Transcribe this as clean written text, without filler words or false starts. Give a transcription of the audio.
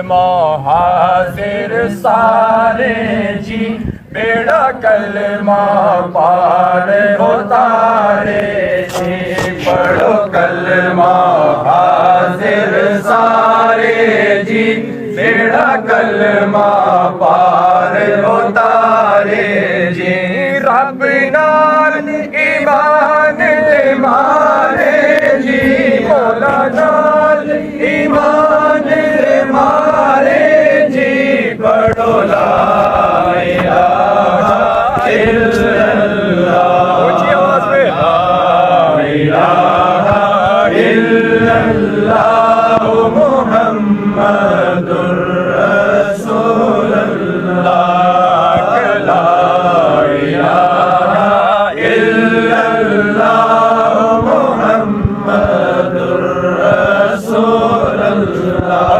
کلمہ حاضر سارے جی، بیڑا کلمہ پار اتارے جی، پڑھو کلمہ حاضر سارے جی، بیڑا کلمہ پار اتارے جی، رب نال ایمان مارے جی، مولا نال ایمان مارے جی، پڑھو لا الہ الا اللہ، اونچی آواز میں لا الہ الا اللہ محمد